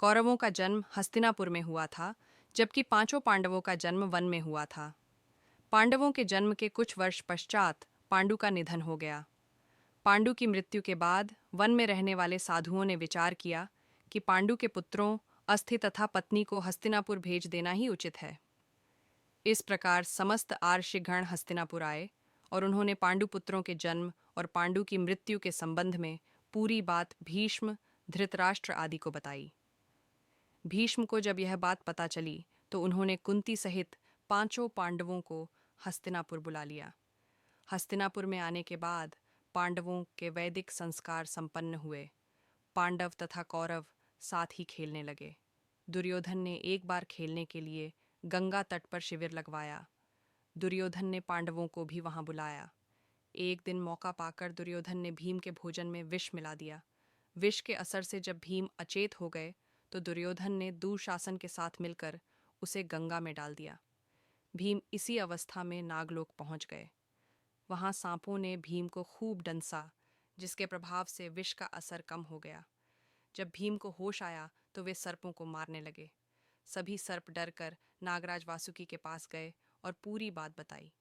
कौरवों का जन्म हस्तिनापुर में हुआ था, जबकि पांचों पांडवों का जन्म वन में हुआ था। पांडवों के जन्म के कुछ वर्ष पश्चात पांडु का निधन हो गया। पांडु की मृत्यु के बाद वन में रहने वाले साधुओं ने विचार किया कि पांडु के पुत्रों, अस्थि तथा पत्नी को हस्तिनापुर भेज देना ही उचित है। इस प्रकार समस्त आर्षिगण हस्तिनापुर आए और उन्होंने पांडु पुत्रों के जन्म और पांडु की मृत्यु के संबंध में पूरी बात भीष्म, धृतराष्ट्र आदि को बताई। भीष्म को जब यह बात पता चली तो उन्होंने कुंती सहित पांचों पांडवों को हस्तिनापुर बुला लिया। हस्तिनापुर में आने के बाद पांडवों के वैदिक संस्कार संपन्न हुए। पांडव तथा कौरव साथ ही खेलने लगे। दुर्योधन ने एक बार खेलने के लिए गंगा तट पर शिविर लगवाया। दुर्योधन ने पांडवों को भी वहां बुलाया। एक दिन मौका पाकर दुर्योधन ने भीम के भोजन में विष मिला दिया। विष के असर से जब भीम अचेत हो गए तो दुर्योधन ने दुशासन के साथ मिलकर उसे गंगा में डाल दिया। भीम इसी अवस्था में नागलोक पहुंच गए। वहां सांपों ने भीम को खूब डंसा, जिसके प्रभाव से विष का असर कम हो गया। जब भीम को होश आया तो वे सर्पों को मारने लगे। सभी सर्प डरकर नागराज वासुकी के पास गए और पूरी बात बताई।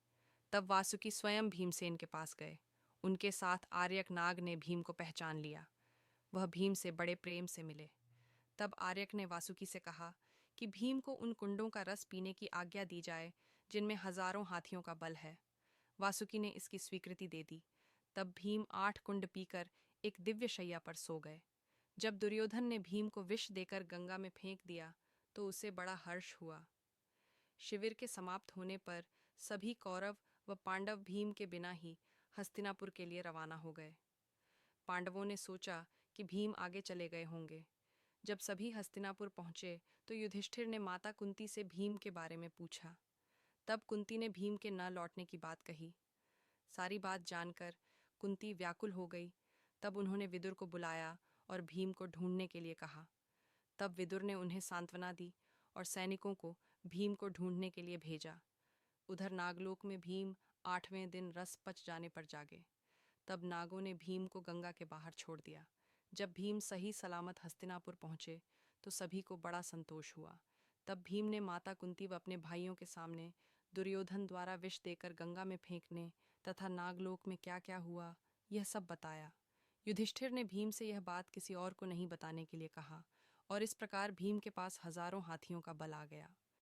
तब वासुकी स्वयं भीमसेन के पास गए। उनके साथ आर्यक नाग ने भीम को पहचान लिया। वह भीम से बड़े प्रेम से मिले। तब आर्यक ने वासुकी से कहा कि भीम को उन कुंडों का रस पीने की आज्ञा दी जाए जिनमें हजारों हाथियों का बल है। वासुकी ने इसकी स्वीकृति दे दी। तब भीम 8 कुंड पीकर एक दिव्य शैया पर सो गए। जब दुर्योधन ने भीम को विष देकर गंगा में फेंक दिया तो उसे बड़ा हर्ष हुआ। शिविर के समाप्त होने पर सभी कौरव व पांडव भीम के बिना ही हस्तिनापुर के लिए रवाना हो गए। पांडवों ने सोचा कि भीम आगे चले गए होंगे। जब सभी हस्तिनापुर पहुंचे तो युधिष्ठिर ने माता कुंती से भीम के बारे में पूछा। तब कुंती ने भीम के न लौटने की बात कही। सारी बात जानकर कुंती व्याकुल हो गई। तब उन्होंने विदुर को बुलाया और भीम को ढूंढने के लिए कहा। तब विदुर ने उन्हें सांत्वना दी और सैनिकों को भीम को ढूंढने के लिए भेजा। उधर नागलोक में भीम 8वें दिन रस पच जाने पर जागे। तब नागों ने भीम को गंगा के बाहर छोड़ दिया। जब भीम सही सलामत हस्तिनापुर पहुंचे तो सभी को बड़ा संतोष हुआ। तब भीम ने माता कुंती व अपने भाइयों के सामने दुर्योधन द्वारा विष देकर गंगा में फेंकने तथा नागलोक में क्या क्या हुआ यह सब बताया। युधिष्ठिर ने भीम से यह बात किसी और को नहीं बताने के लिए कहा और इस प्रकार भीम के पास हजारों हाथियों का बल आ गया।